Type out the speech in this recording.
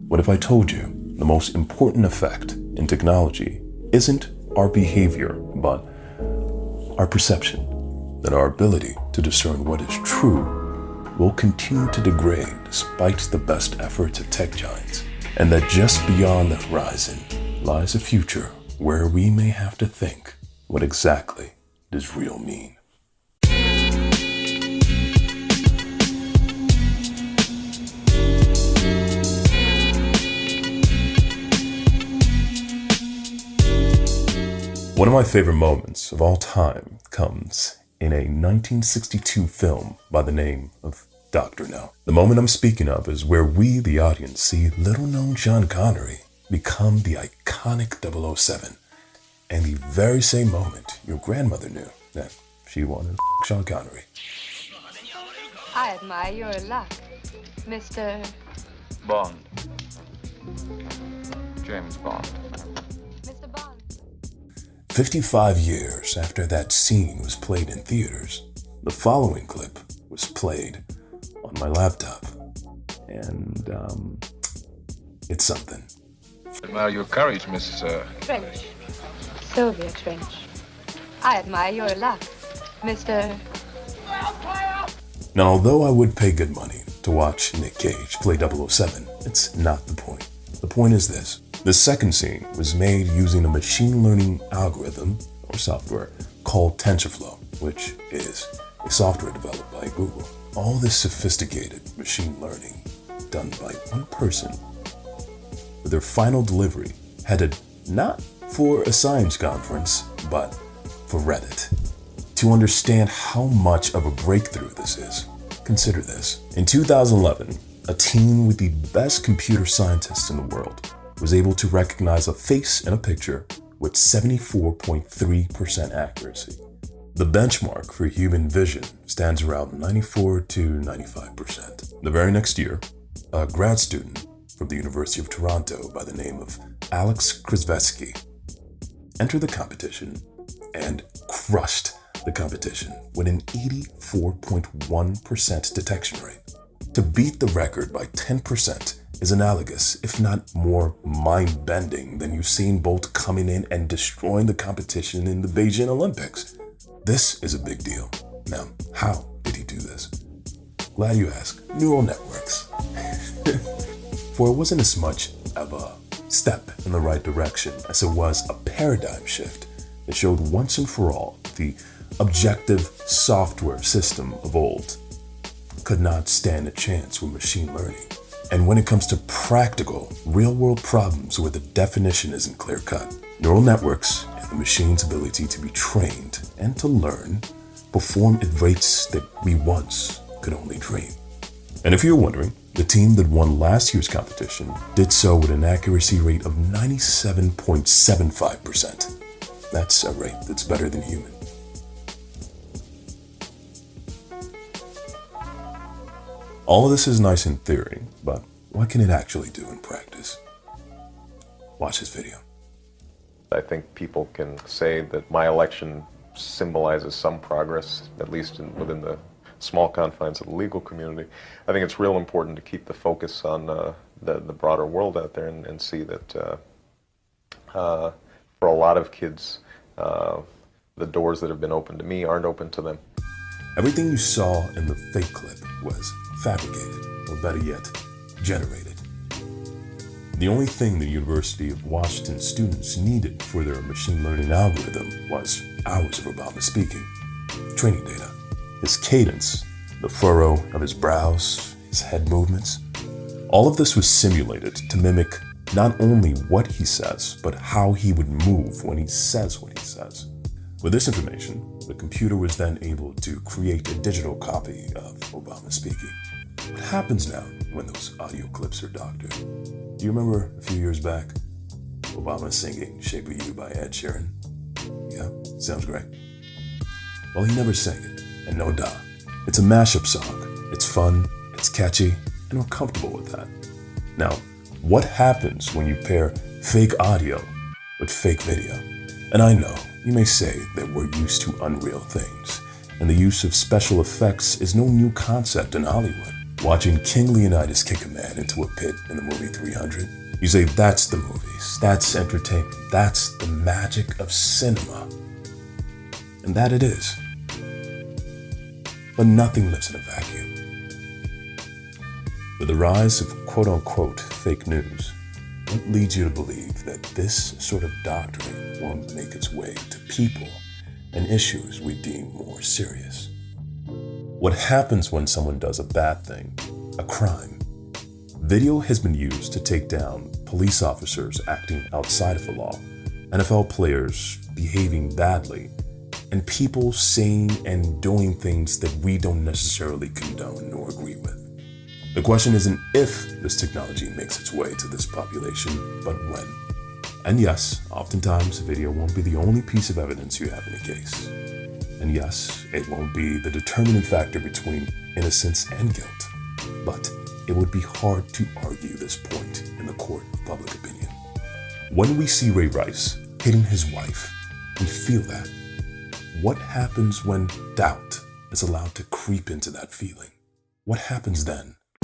What if I told you the most important effect in technology isn't our behavior, but our perception, that our ability to discern what is true will continue to degrade despite the best efforts of tech giants, and that just beyond the horizon lies a future where we may have to think, what exactly does real mean? One of my favorite moments of all time comes in a 1962 film by the name of Dr. No. The moment I'm speaking of is where we, the audience, see little-known Sean Connery become the iconic 007. And the very same moment your grandmother knew that she wanted to f*** Sean Connery. I admire your luck, Mr. Bond. James Bond. Mr. Bond. 55 years after that scene was played in theaters, the following clip was played on my laptop. And, it's something. Admire your courage, Miss... French. Soviet French. I admire your luck, Mr. Now, although I would pay good money to watch Nick Cage play 007, it's not the point. The point is this. The second scene was made using a machine learning algorithm or software called TensorFlow, which is a software developed by Google. All this sophisticated machine learning done by one person, with their final delivery headed not for a science conference, but for Reddit. To understand how much of a breakthrough this is, consider this. In 2011, a team with the best computer scientists in the world was able to recognize a face in a picture with 74.3% accuracy. The benchmark for human vision stands around 94 to 95%. The very next year, a grad student from the University of Toronto by the name of Alex Krzyzewski entered the competition and crushed the competition with an 84.1% detection rate. To beat the record by 10% is analogous, if not more mind-bending, than Usain Bolt coming in and destroying the competition in the Beijing Olympics. This is a big deal. Now, how did he do this? Glad you asked. Neural networks. For it wasn't as much of a step in the right direction as it was a paradigm shift that showed once and for all the objective software system of old could not stand a chance with machine learning. And when it comes to practical, real-world problems where the definition isn't clear-cut, neural networks and the machine's ability to be trained and to learn perform at rates that we once could only dream. And if you're wondering, the team that won last year's competition did so with an accuracy rate of 97.75%. That's a rate that's better than human. All of this is nice in theory, but what can it actually do in practice? Watch this video. I think people can say that my election symbolizes some progress, at least within the small confines of the legal community. I think it's real important to keep the focus on the broader world out there and see that for a lot of kids, the doors that have been open to me aren't open to them. Everything you saw in the fake clip was fabricated, or better yet, generated. The only thing the University of Washington students needed for their machine learning algorithm was hours of Obama speaking, training data, his cadence, the furrow of his brows, his head movements. All of this was simulated to mimic not only what he says, but how he would move when he says what he says. With this information, the computer was then able to create a digital copy of Obama speaking. What happens now when those audio clips are doctored? Do you remember a few years back, Obama singing Shape of You by Ed Sheeran? Yeah, sounds great. Well, he never sang it, and no duh. It's a mashup song. It's fun, it's catchy, and we're comfortable with that. Now, what happens when you pair fake audio with fake video? And I know you may say that we're used to unreal things, and the use of special effects is no new concept in Hollywood. Watching King Leonidas kick a man into a pit in the movie 300, you say that's the movies, that's entertainment, that's the magic of cinema. And that it is. But nothing lives in a vacuum. With the rise of quote-unquote fake news, what leads you to believe that this sort of doctrine won't make its way to people and issues we deem more serious? What happens when someone does a bad thing, a crime? Video has been used to take down police officers acting outside of the law, NFL players behaving badly, and people saying and doing things that we don't necessarily condone nor agree with. The question isn't if this technology makes its way to this population, but when. And yes, oftentimes video won't be the only piece of evidence you have in a case. And yes, it won't be the determining factor between innocence and guilt. But it would be hard to argue this point in the court of public opinion. When we see Ray Rice hitting his wife, we feel that. What happens when doubt is allowed to creep into that feeling? What happens then?